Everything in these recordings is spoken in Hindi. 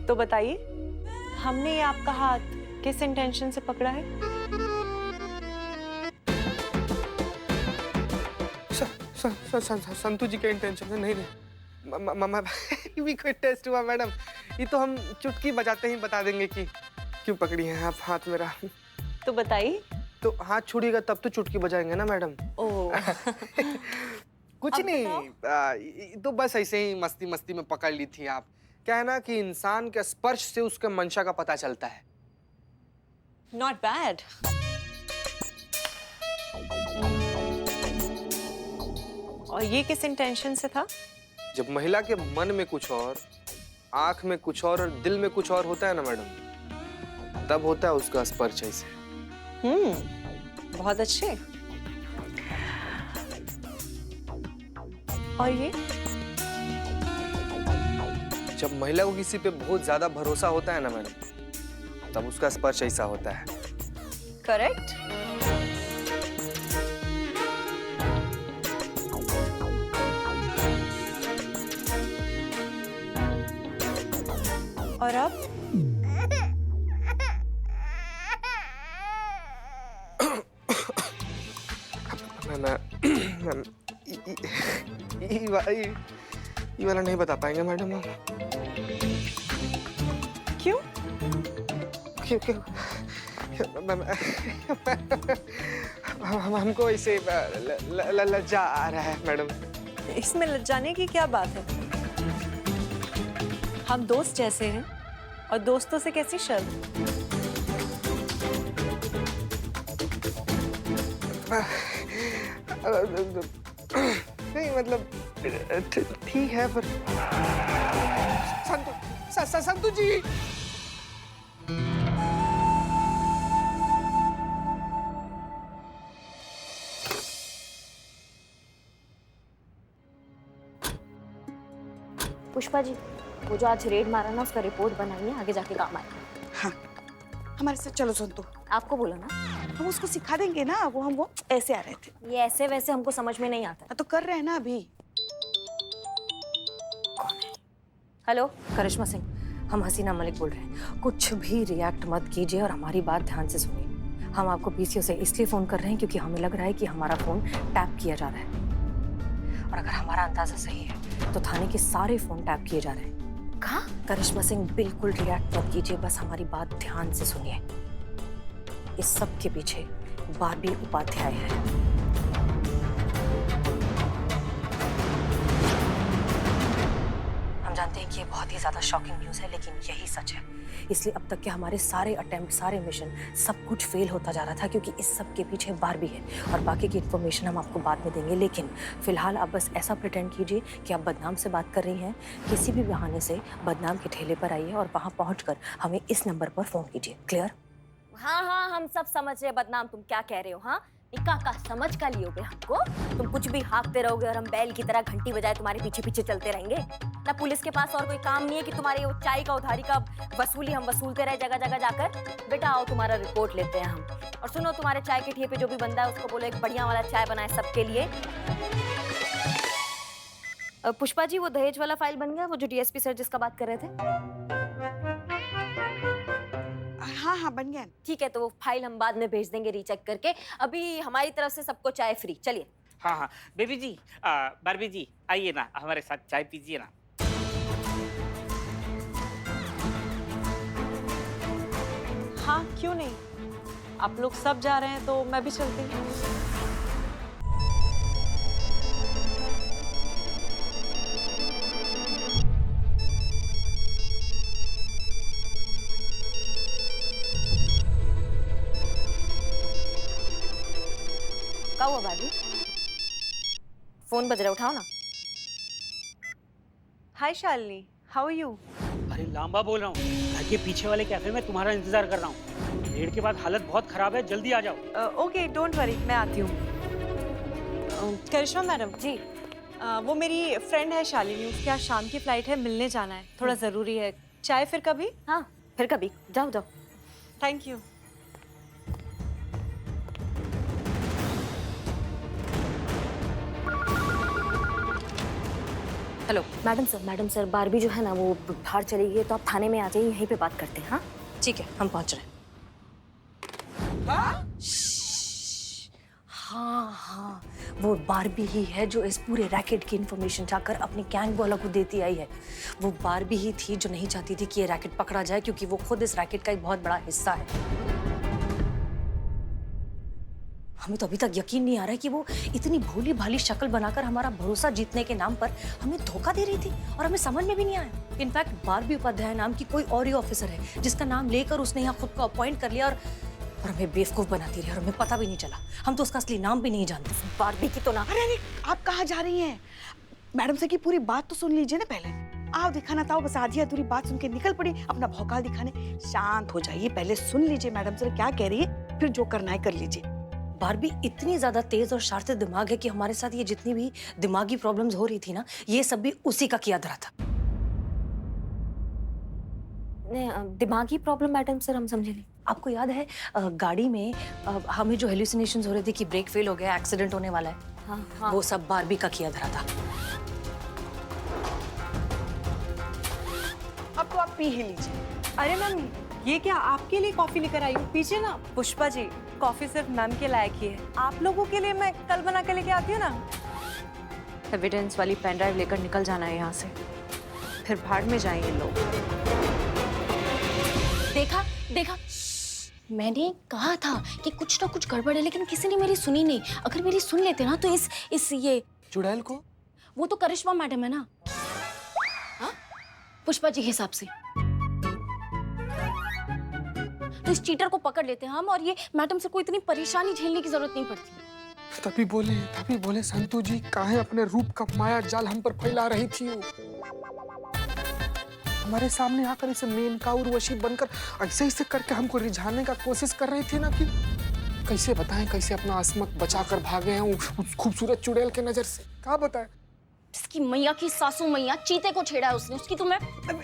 तो बताइए, हमने ये आपका हाथ किस इंटेंशन से पकड़ा है? संतु जी के इंटेंशन से नहीं। भी कोई टेस्ट हुआ मैडम? ये तो हम चुटकी बजाते ही बता देंगे कि क्यों पकड़ी हैं आप हाथ मेरा। तो बताइए। तो हाथ छूड़िएगा तब तो चुटकी बजाएंगे ना मैडम। ओह। कुछ अब नहीं, तो बस ऐसे ही मस्ती मस्ती में पकड़ ली थी आप। क्या है ना कि इंसान के स्पर्श से उसके मंशा का पता चलता है। Not bad. और ये किस इंटेंशन से था? जब महिला के मन में कुछ और, आंख में कुछ और दिल में कुछ और होता है ना मैडम, तब होता है उसका स्पर्श ऐसे। बहुत अच्छे। और ये? जब महिला को किसी पे बहुत ज्यादा भरोसा होता है ना मैडम, तब उसका स्पर्श ऐसा होता है। करेक्ट। और अब? ये वाला नहीं बता पाएंगे मैडम हम। क्यों? क्यों क्यों? हमको इसे लज्जा आ रहा है मैडम। इसमें लज्जाने की क्या बात है? हम दोस्त जैसे हैं और दोस्तों से कैसी शर्म? नहीं मतलब ठीक है पर संतु जी। पुष्पा जी, वो जो आज रेड मारा ना उसका रिपोर्ट बनाइए, आगे जाके काम आएगा। हाँ, हमारे साथ चलो संतु। आपको बोला ना, हम उसको सिखा देंगे ना। वो ऐसे आ रहे थे। ये ऐसे वैसे हमको समझ में नहीं आता। तो कर रहे हैं ना अभी। हेलो करिश्मा सिंह, हम हसीना मलिक बोल रहे हैं। कुछ भी रिएक्ट मत कीजिए और हमारी बात ध्यान से सुनिए। हम आपको पीसीओ से इसलिए फोन कर रहे हैं क्योंकि हमें लग रहा है कि हमारा फोन टैप किया जा रहा है, और अगर हमारा अंदाजा सही है तो थाने के सारे फोन टैप किए जा रहे हैं। कहा? करिश्मा सिंह बिल्कुल रिएक्ट मत कीजिए, बस हमारी बात ध्यान से सुनिए। इस सब के पीछे बारबी उपाध्याय है। हम जानते हैं कि ये बहुत ही ज्यादा शॉकिंग न्यूज़ है, लेकिन यही सच है। इसलिए अब तक के हमारे सारे अटेम्प्ट, सारे मिशन, सब कुछ फेल होता जा रहा था क्योंकि इस सब के पीछे बारबी है। और बाकी की इन्फॉर्मेशन हम आपको बाद में देंगे, लेकिन फिलहाल आप बस ऐसा प्रिटेंड कीजिए कि आप बदनाम से बात कर रही हैं। किसी भी बहाने से बदनाम के ठेले पर आइए और वहां पहुंचकर हमें इस नंबर पर फोन कीजिए। क्लियर? हाँ हाँ, हम सब समझ रहे हैं बदनाम तुम क्या कह रहे हो। हाँ, निकाह का समझ का लियोगे हमको? तुम कुछ भी हाँकते रहोगे और हम बैल की तरह घंटी बजाए तुम्हारे पीछे पीछे चलते रहेंगे ना? पुलिस के पास और कोई काम नहीं है कि तुम्हारे वो चाय का उधारी का वसूली हम वसूलते रहे जगह जगह जाकर? बेटा आओ, तुम्हारा रिपोर्ट लेते हैं हम। और सुनो, तुम्हारे चाय के ठिए पे जो भी बंदा है उसको बोलो एक बढ़िया वाला चाय बनाए सबके लिए। पुष्पा जी, वो दहेज वाला फाइल बन गया? वो जो डीएसपी सर जिसका बात कर रहे थे? हाँ हाँ, बन गया। ठीक है, तो वो फाइल हम बाद में भेज देंगे रीचेक करके। अभी हमारी तरफ से सबको चाय फ्री। चलिए। हाँ हाँ बेबी जी, बारबी जी आइए ना, हमारे साथ चाय पीजिए ना। हाँ, क्यों नहीं? आप लोग सब जा रहे हैं तो मैं भी चलती हूँ। क्या हुआ बाबी? फोन बज रहा, उठाओ ना। हाय शालिनी, हाउ आर यू? अरे लांबा बोल रहा हूँ, घर के पीछे वाले कैफे में तुम्हारा इंतजार कर रहा हूँ। रेड के बाद हालत बहुत खराब है, जल्दी आ जाओ। ओके, डोंट वरी, मैं आती हूँ। करिश्मा मैडम जी। वो मेरी फ्रेंड है शालिनी, उसकी आज शाम की फ्लाइट है, मिलने जाना है, थोड़ा ज़रूरी है। चाय फिर कभी? हाँ, फिर कभी। जाओ जाओ। Thank you. Hello. Madam sir Barbie जो है ना वो बाहर चली गई है, तो आप थाने में आ जाइए, यहीं पे बात करते हैं। हाँ ठीक है, हम पहुंच रहे हैं। हाँ हाँ, वो बारबी ही है जो इस पूरे रैकेट की इंफॉर्मेशन चाहकर अपने गैंग वालों को देती आई है। वो बारबी ही थी जो नहीं चाहती थी कि ये रैकेट पकड़ा जाए, क्योंकि वो खुद इस रैकेट का एक बहुत बड़ा हिस्सा है। हमें तो अभी तक यकीन नहीं आ रहा है कि वो इतनी भोली भाली शक्ल बनाकर हमारा भरोसा जीतने के नाम पर हमें धोखा दे रही थी, और हमें समझ में भी नहीं आया। इनफैक्ट बारबी उपाध्याय नाम की कोई और ही ऑफिसर है जिसका नाम लेकर उसने यहाँ खुद को अपॉइंट कर लिया, और हमें बेवकूफ बनाती रही, और हमें पता भी नहीं चला। हम तो उसका असली नाम भी नहीं जानते। बारबी की तो ना। अरे अरे, आप कहाँ जा रही हैं? मैडम से की पूरी बात तो सुन लीजिए ना पहले। आओ दिखाना था, बस आधी अधूरी बात सुन के निकल पड़ी अपना भौकाल दिखाने। शांत हो जाइए, पहले सुन लीजिए मैडम सर क्या कह रही है, फिर जो करना है कर लीजिए। बारबी इतनी ज्यादा तेज और शातिर दिमाग है कि हमारे साथ ये जितनी भी दिमागी प्रॉब्लम्स हो रही थी ना, ये सब भी उसी का किया धरा था। दिमागी प्रॉब्लम मैडम सर, हम समझे नहीं। आपको याद है गाड़ी में हमें जो हेलुसिनेशंस हो रहे थे कि ब्रेक फेल हो गया, एक्सीडेंट होने वाला है, हाँ। वो सब बारबी का किया धरा था। अब तो आप पी ही लीजिए। अरे मैम, ये क्या आपके लिए कॉफी लेकर आई हूँ? पीछे ना। पुष्पा जी, कॉफी सिर्फ मैम के लायक ही है, आप लोगों के लिए मैं कल बना के लेके आती हूँ ना। एविडेंस वाली पेन ड्राइव लेकर निकल जाना है यहाँ से, फिर भाड़ में जाएंगे लोग। देखा, मैंने कहा था कि कुछ ना कुछ गड़बड़ है, लेकिन किसी ने मेरी सुनी नहीं। अगर मेरी सुन लेते ना तो इस ये चुड़ैल को? वो तो करिश्मा मैडम है ना, हाँ? पुष्पा जी के हिसाब से तो इस चीटर को पकड़ लेते हैं हम, और ये मैडम से कोई इतनी परेशानी झेलने की जरूरत नहीं पड़ती। तभी बोले संतू जी काहे अपने रूप का माया जाल हम पर फैला रही थी वो। हमारे सामने आकर इसे मेनका उर्वशी बनकर ऐसे करके हमको रिझाने का कोशिश कर रही थी ना, कि कैसे बताएं कैसे अपना असमत बचाकर भागे हैं उस खूबसूरत चुड़ैल के नजर से। क्या बताएं? इसकी मैया की सासू मैया चीते को छेड़ा है उसने, उसकी तो मैं।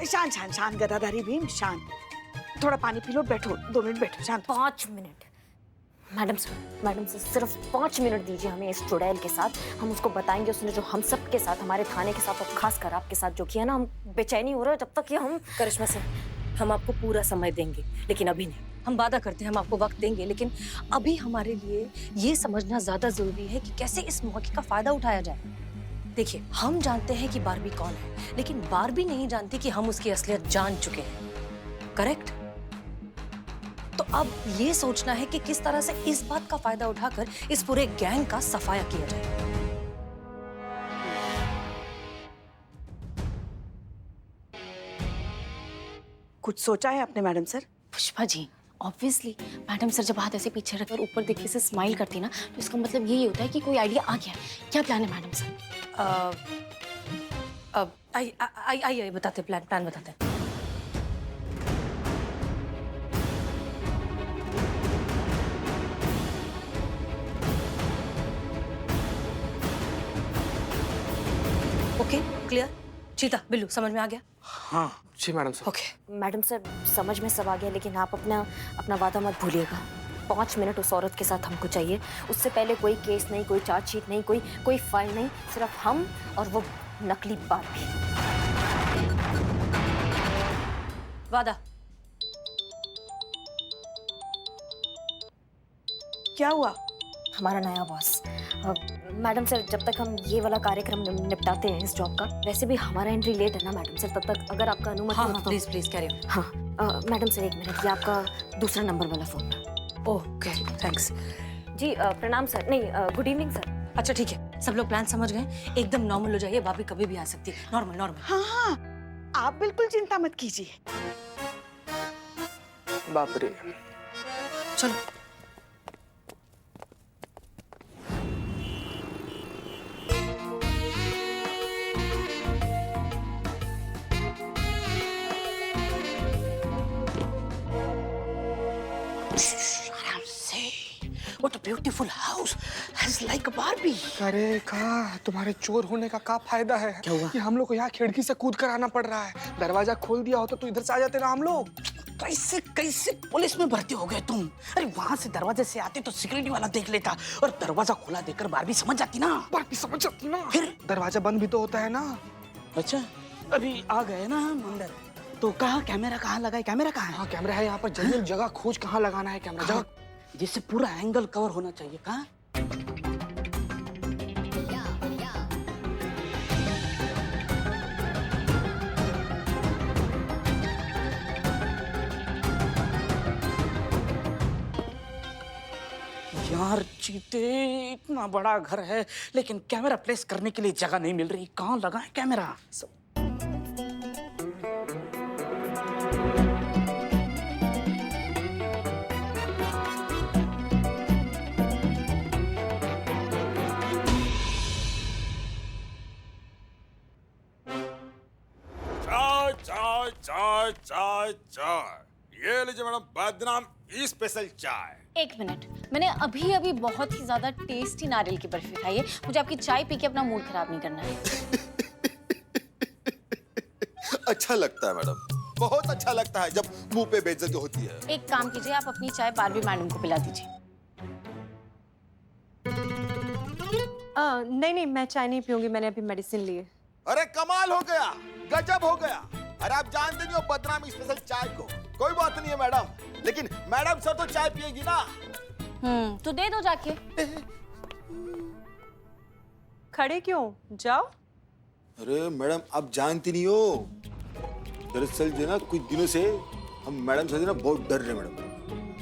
शांत गदाधारी भीम, शांत। थोड़ा पानी पी लो, बैठो 2 मिनट बैठो, शांत। 5 मिनट मैडम सर सिर्फ 5 मिनट दीजिए हमें इस चुड़ैल के साथ। हम उसको बताएंगे उसने जो हम सब के साथ, हमारे थाने के साथ और खासकर आपके साथ जो किया ना, हम बेचैनी हो रहा है जब तक ये हम। करिश्मा सिंह, हम आपको पूरा समय देंगे, लेकिन अभी नहीं। हम वादा करते हैं हम आपको वक्त देंगे, लेकिन अभी हमारे लिए ये समझना ज्यादा जरूरी है कि कैसे इस मौके का फायदा उठाया जाए। देखिए, हम जानते हैं कि बारबी कौन है, लेकिन बारबी नहीं जानती कि हम उसकी असलियत जान चुके हैं। करेक्ट? तो अब ये सोचना है कि किस तरह से इस बात का फायदा उठाकर इस पूरे गैंग का सफाया किया जाए। कुछ सोचा है आपने madam sir? Pushpa ji, obviously madam sir जब हाथ ऐसे पीछे रखकर ऊपर देख के से स्माइल करती ना, तो इसका मतलब यही होता है कि कोई आइडिया आ गया। क्या प्लान है मैडम सर? आइए बताते, प्लान बताते हैं। Okay, clear? चीता, बिल्लू, समझ में आ गया? हाँ जी madam sir. Okay. Madam sir समझ में सब आ गया, लेकिन आप अपना वादा मत भूलिएगा। 5 मिनट उस औरत के साथ हमको चाहिए। उससे पहले कोई केस नहीं, कोई चार्जशीट नहीं, कोई फाइल नहीं, सिर्फ हम और वो नकली बारबी। वादा। क्या हुआ? हमारा नया बॉस। मैडम सर, जब तक हम ये वाला कार्यक्रम निपटाते हैं इस जॉब का, वैसे भी हमारा एंट्री लेट है ना मैडम सर, तब तक अगर आपका अनुमति हाँ, हो हाँ, तो। Please carry on. हाँ मैडम सर, 1 मिनट, ये आपका दूसरा नंबर वाला फोन। Okay, thanks. जी प्रणाम सर, नहीं गुड इवनिंग सर। अच्छा ठीक है, सब लोग प्लान समझ गए? एकदम नॉर्मल हो जाइए, भाभी कभी भी आ सकती है। नॉर्मल। हाँ, आप बिल्कुल चिंता मत कीजिए। बाप रे। चलो। What a beautiful house, has like a Barbie. अरे का तुम्हारे चोर होने का फायदा है? क्या हुआ? कि हम लोग को यहाँ खिड़की से कूद कर आना पड़ रहा है। दरवाजा खोल दिया होता तो इधर से आ जाते ना हम लोग। कैसे पुलिस में भर्ती हो गए तुम? अरे वहाँ से दरवाजे से आते तो सिक्योरिटी वाला देख लेता, और दरवाजा खुला देखकर बारबी समझ जाती ना। बारबी समझ जाती ना। फिर दरवाजा बंद भी तो होता है ना। अच्छा, अभी आ गए ना हम अंदर, तो कहाँ कैमरा कहाँ लगा है? कैमरा कहाँ है? हाँ कैमरा है यहाँ पर, जल्दी जगह खोज कहाँ लगाना है कैमरा, जगह जिससे पूरा एंगल कवर होना चाहिए। कहाँ? यार चीते, इतना बड़ा घर है लेकिन कैमरा प्लेस करने के लिए जगह नहीं मिल रही। कहाँ लगा है कैमरा? चाय चाय चाय चाय चाय, ये लीजिए मैडम बदनाम स्पेशल चाय। एक मिनट, मैंने अभी अभी बहुत ही ज्यादा टेस्टी नारियल की बर्फी खाई है। मुझे आपकी चाय पी के अपना मूड खराब नहीं करना है। अच्छा लगता है मैडम, बहुत अच्छा लगता है जब मुंह पे बेइज्जती होती है। एक काम कीजिए, आप अपनी चाय बारबी मैडम को पिला दीजिए। नहीं नहीं, मैं चाय नहीं पीऊंगी, मैंने अभी मेडिसिन ली है। अरे कमाल हो गया, गजब हो गया। अरे आप जानते नहीं हो बदनाम स्पेशल चाय को। कोई बात नहीं है मैडम, लेकिन मैडम सर तो चाय पिएगी ना। तो दे दो जाके। खड़े क्यों, जाओ। अरे मैडम आप जानती नहीं हो, दरअसल जो ना कुछ दिनों से हम मैडम सर से ना बहुत डर रहे हैं मैडम।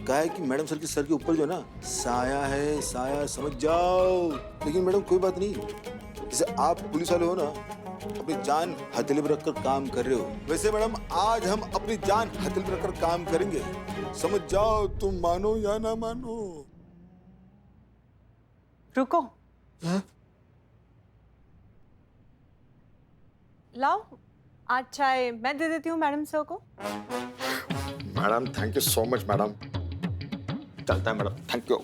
क्या है कि मैडम सर के सर के ऊपर जो ना साया है, साया समझ जाओ। लेकिन मैडम कोई बात नहीं, जैसे आप पुलिस वाले हो ना, अपनी जान हथेली पर रखकर काम कर रहे हो, वैसे मैडम आज हम अपनी जान हथेली पर रखकर काम करेंगे। समझ जाओ, तुम मानो या ना मानो। रुको। हाँ? लाओ, आज चाय मैं दे देती हूँ मैडम सर को। Madam thank you so much madam. चलता है मैडम, थैंक यू।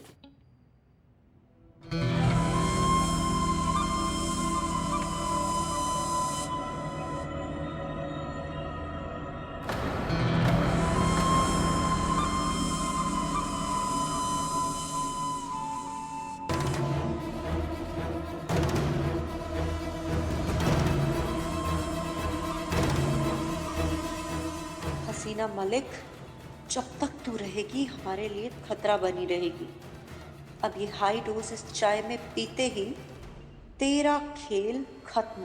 हसीना मलिक, जब तक तू रहेगी हमारे लिए खतरा बनी रहेगी। अब ये हाई डोज इस चाय में पीते ही तेरा खेल खत्म।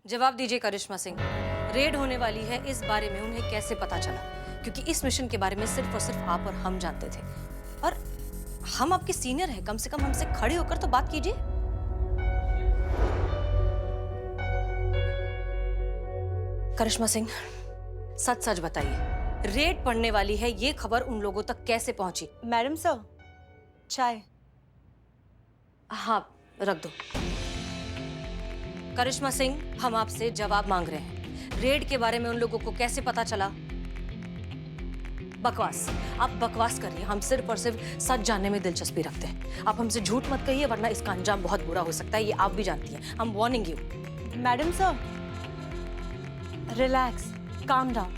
जवाब दीजिए करिश्मा सिंह, रेड होने वाली है, इस बारे में उन्हें कैसे पता चला? क्योंकि इस मिशन के बारे में सिर्फ और सिर्फ आप और हम जानते थे, और हम आपके सीनियर हैं, कम से कम हमसे खड़े होकर तो बात कीजिए। करिश्मा सिंह, सच सच बताइए, रेड पड़ने वाली है ये खबर उन लोगों तक कैसे पहुंची? मैडम सर, चाय। हाँ, रख दो। करिश्मा सिंह, हम आपसे जवाब मांग रहे हैं, रेड के बारे में उन लोगों को कैसे पता चला? बकवास, आप बकवास करिए, हम सिर्फ और सिर्फ सच जानने में दिलचस्पी रखते हैं। आप हमसे झूठ मत कहिए, वरना इसका अंजाम बहुत बुरा हो सकता है, ये आप भी जानती हैं। हम warning you. Madam sir, relax, calm down,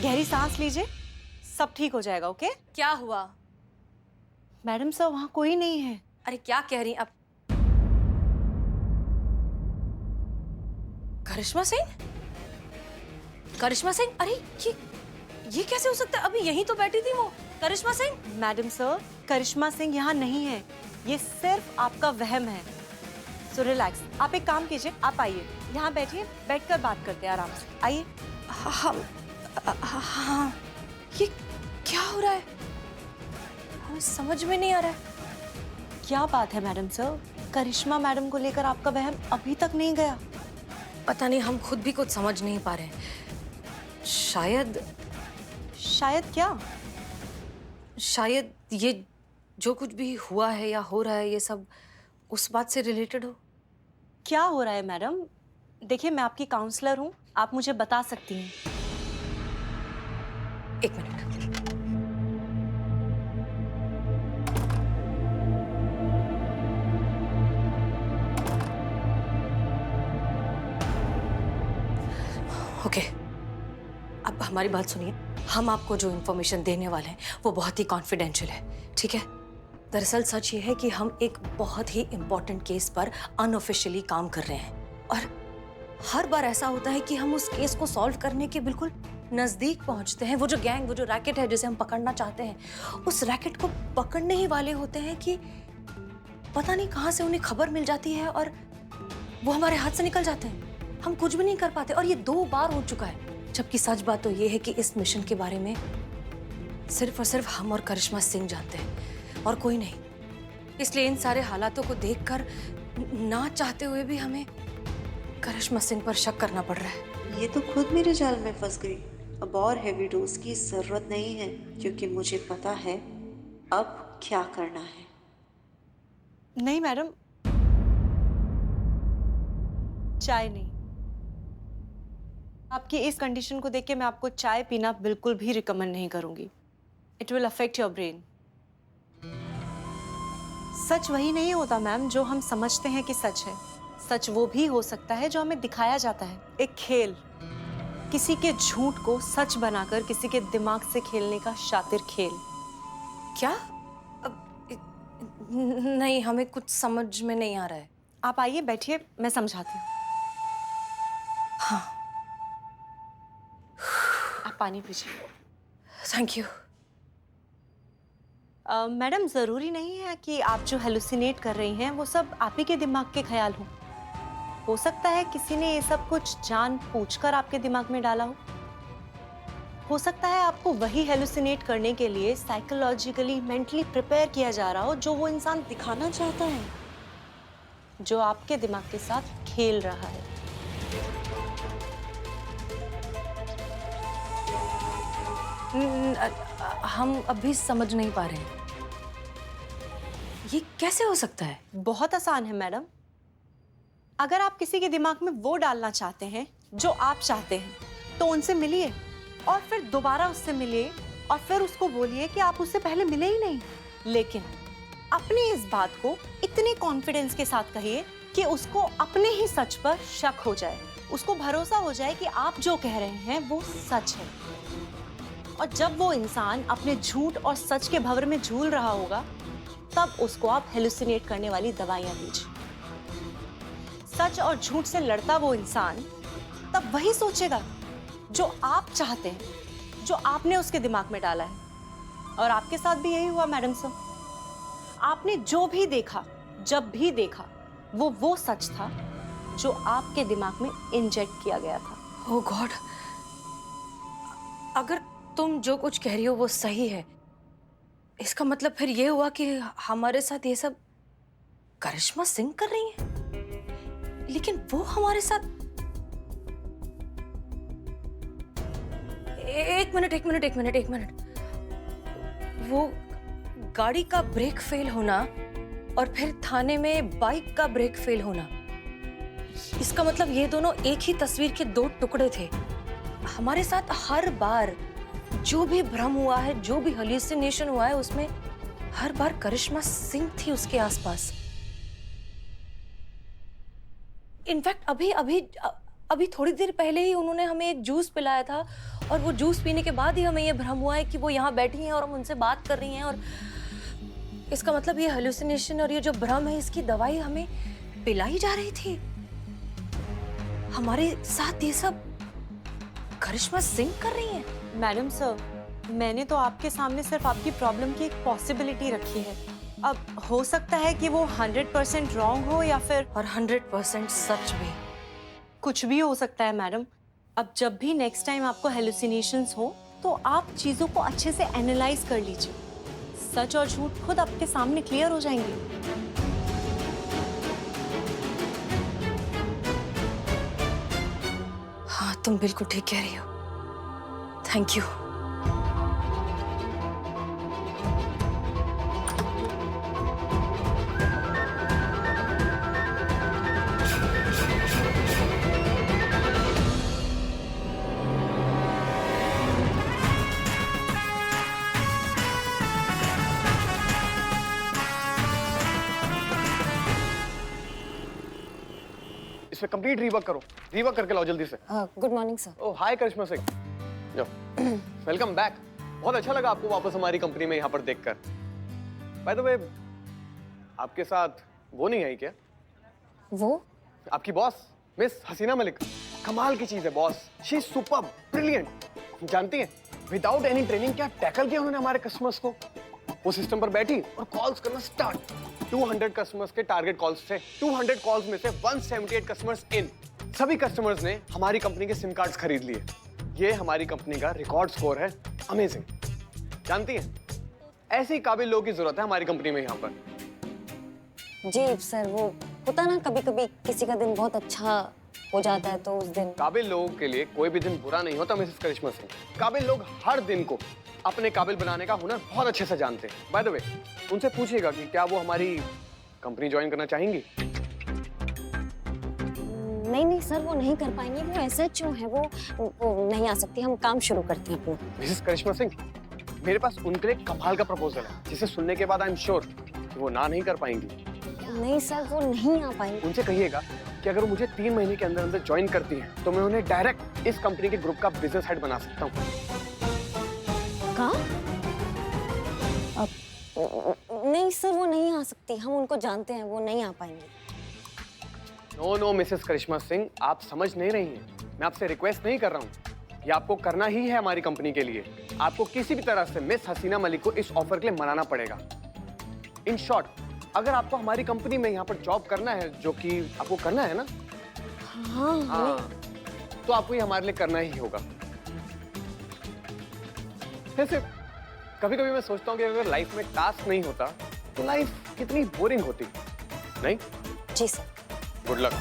गहरी सांस लीजिए, सब ठीक हो जाएगा। ओके? क्या हुआ? मैडम सर, वहाँ कोई नहीं है। अरे क्या कह रही हैं आप? करिश्मा सिंह? करिश्मा सिंह? अरे ये कैसे हो सकता है? अभी यहीं तो बैठी थी वो। करिश्मा सिंह? मैडम सर, करिश्मा सिंह यहाँ नहीं है, ये सिर्फ आपका वहम है। सो रिलैक्स, आप एक काम कीजिए, आप आइए, यहाँ बैठिए, बैठकर बात करते हैं आराम से। आइए। हाँ, ये क्या हो रहा है? हमें समझ में नहीं आ रहा है। क्या बात है मैडम सर, करिश्मा मैडम को लेकर आपका वहम अभी तक नहीं गया? पता नहीं, हम खुद भी कुछ समझ नहीं पा रहे। शायद क्या? शायद ये जो कुछ भी हुआ है या हो रहा है, ये सब उस बात से रिलेटेड हो। क्या हो रहा है मैडम? देखिए, मैं आपकी काउंसलर हूँ, आप मुझे बता सकती हैं। एक मिनट। ओके, अब हमारी बात सुनिए। हम आपको जो इन्फॉर्मेशन देने वाले हैं वो बहुत ही कॉन्फिडेंशियल है, ठीक है? दरअसल सच ये है कि हम एक बहुत ही इम्पोर्टेंट केस पर अनऑफिशियली काम कर रहे हैं और हर बार ऐसा होता है कि हम उस केस को सॉल्व करने के बिल्कुल नजदीक पहुंचते हैं। वो जो गैंग, वो जो रैकेट है जिसे हम पकड़ना चाहते हैं, उस रैकेट को पकड़ने ही वाले होते हैं कि पता नहीं कहां से उन्हें खबर मिल जाती है और वो हमारे हाथ से निकल जाते हैं। हम कुछ भी नहीं कर पाते और ये 2 बार हो चुका है। जबकि सच बात तो ये है कि इस मिशन के बारे में सिर्फ और सिर्फ हम और करिश्मा सिंह जानते हैं और कोई नहीं। इसलिए इन सारे हालातों को देखकर ना चाहते हुए भी हमें करिश्मा सिंह पर शक करना पड़ रहा है। ये तो खुद मेरे जाल में फंस गई। अब और हैवी डोज की जरूरत नहीं है क्योंकि मुझे पता है अब क्या करना है। नहीं मैडम, चाय नहीं। आपकी इस कंडीशन को देख के मैं आपको चाय पीना बिल्कुल भी रिकमेंड नहीं करूंगी। It will affect your brain. सच वही नहीं होता मैम जो हम समझते हैं कि सच है। सच वो भी हो सकता है जो हमें दिखाया जाता है। एक खेल, किसी के झूठ को सच बनाकर किसी के दिमाग से खेलने का शातिर खेल। क्या? नहीं, हमें कुछ समझ में नहीं आ रहा है। आप आइए, बैठिए, मैं समझाती हूँ। हाँ। आप पानी पीजिए। Thank you. मैडम, जरूरी नहीं है कि आप जो हेलुसिनेट कर रही हैं वो सब आप ही के दिमाग के ख्याल हों। हो सकता है किसी ने ये सब कुछ जानबूझकर आपके दिमाग में डाला हो सकता है आपको वही हेलुसिनेट करने के लिए साइकोलॉजिकली, मेंटली प्रिपेयर किया जा रहा हो जो वो इंसान दिखाना चाहता है, जो आपके दिमाग के साथ खेल रहा है। हम अभी समझ नहीं पा रहे हैं। ये कैसे हो सकता है? बहुत आसान है मैडम। अगर आप किसी के दिमाग में वो डालना चाहते हैं जो आप चाहते हैं, तो उनसे मिलिए और फिर दोबारा उससे मिलिए और फिर उसको बोलिए कि आप उससे पहले मिले ही नहीं। लेकिन अपनी इस बात को इतने कॉन्फिडेंस के साथ कहिए कि उसको अपने ही सच पर शक हो जाए, उसको भरोसा हो जाए कि आप जो कह रहे हैं वो सच है। और जब वो इंसान अपने झूठ और सच के भंवर में झूल रहा होगा, तब उसको आप हेलुसिनेट करने वाली दवाइयां दीजिए। सच और झूठ से लड़ता वो इंसान तब वही सोचेगा जो आप चाहते हैं, जो आपने उसके दिमाग में डाला है। और आपके साथ भी यही हुआ मैडम सर। आपने जो भी देखा, जब भी देखा, वो सच था जो आपके दिमाग में इंजेक्ट किया गया था। ओह गॉड, अगर तुम जो कुछ कह रही हो वो सही है, इसका मतलब फिर ये हुआ कि हमारे साथ ये सब करिश्मा सिंह कर रही है। लेकिन वो हमारे साथ एक मिनट। वो गाड़ी का ब्रेक फेल होना और फिर थाने में बाइक का ब्रेक फेल होना, इसका मतलब ये दोनों एक ही तस्वीर के 2 टुकड़े थे। हमारे साथ हर बार जो भी भ्रम हुआ है, जो भी हेलुसिनेशन हुआ है, उसमें हर बार करिश्मा सिंह थी उसके आसपास। इनफैक्ट अभी थोड़ी देर पहले ही उन्होंने हमें एक जूस पिलाया था और वो जूस पीने के बाद ही हमें ये भ्रम हुआ है कि वो यहाँ बैठी हैं और हम उनसे बात कर रही हैं। और इसका मतलब ये हेलुसिनेशन और ये जो भ्रम है, इसकी दवाई हमें पिलाई जा रही थी। हमारे साथ ये सब करिश्मा सिंह कर रही हैं। मैडम सर, मैंने तो आपके सामने सिर्फ आपकी प्रॉब्लम की एक पॉसिबिलिटी रखी है। अब हो सकता है कि वो 100% रॉन्ग हो या फिर और 100% सच भी। कुछ भी हो सकता है मैडम। अब जब भी नेक्स्ट टाइम आपको हेलुसिनेशंस हो तो आप चीज़ों को अच्छे से एनालाइज कर लीजिए। सच और झूठ खुद आपके सामने क्लियर हो जाएंगे। हाँ, तुम बिल्कुल ठीक कह रही हो। Thank you. इस पे कंप्लीट रीवर्क करो, रीवर्क करके लाओ जल्दी से। Good morning sir. Oh hi Karishma Singh, जाओ। Welcome back. बहुत अच्छा लगा आपको वापस हमारी कंपनी में यहाँ पर देखकर। बाय द वे, आपके साथ वो नहीं आई क्या? वो आपकी बॉस मिस हसीना मलिक। कमाल की चीज है boss, she is superb, brilliant. जानती हैं, विदाउट एनी ट्रेनिंग क्या टैकल किया उन्होंने हमारे कस्टमर्स को। वो सिस्टम पर बैठी और कॉल्स करना स्टार्ट। 200 कस्टमर्स के टारगेट कॉल्स थे। 200 कॉल्स में से 178 कस्टमर्स इन। सभी कस्टमर्स ने हमारी कंपनी के सिम कार्ड्स खरीद लिए। ये हमारी कंपनी का रिकॉर्ड स्कोर है। अमेजिंग। जानती हैं, ऐसे ही काबिल लोगों की जरूरत है हमारी कंपनी में यहाँ पर। जी सर, वो होता ना कभी कभी किसी का दिन बहुत अच्छा हो जाता है तो उस दिन। काबिल लोगों के लिए कोई भी दिन बुरा नहीं होता मिसेस करिश्मा सिंह। काबिल लोग हर दिन को अपने काबिल बनाने का हुनर बहुत अच्छे से जानते हैं। बाय द वे, उनसे पूछिएगा कि क्या वो हमारी कंपनी ज्वाइन करना चाहेंगी। नहीं सर, वो नहीं कर पाएंगी। वो SHO है, वो नहीं आ सकती। हम काम शुरू करते हैं अपना। मिसेस करिश्मा सिंह, मेरे पास उनके लिए कमाल का प्रपोजल है जिसे सुनने के बाद आई एम श्योर कि वो ना नहीं कर पाएंगी। नहीं सर, वो नहीं आ पाएंगी। उनसे कहिएगा कि अगर वो मुझे 3 महीने के अंदर अंदर ज्वाइन करती हैं तो मैं उन्हें डायरेक्ट इस कंपनी के ग्रुप का बिजनेस हेड बना सकता हूँ। नहीं सर, वो नहीं आ सकती। हम उनको जानते हैं, वो नहीं आ पाएंगी। नो मिसेस करिश्मा सिंह, आप समझ नहीं रही हैं। मैं आपसे रिक्वेस्ट नहीं कर रहा हूँ, ये आपको करना ही है हमारी कंपनी के लिए। आपको किसी भी तरह से मिस हसीना मलिक को इस ऑफर के लिए मनाना पड़ेगा। इन शॉर्ट, अगर आपको हमारी कंपनी में यहाँ पर जॉब करना है, जो कि आपको करना है ना, हाँ, तो आपको ये हमारे लिए करना ही होगा। वैसे कभी कभी मैं सोचता हूँ कि अगर लाइफ में टास्क नहीं होता तो लाइफ कितनी बोरिंग होती। नहीं? जी सर। Good luck.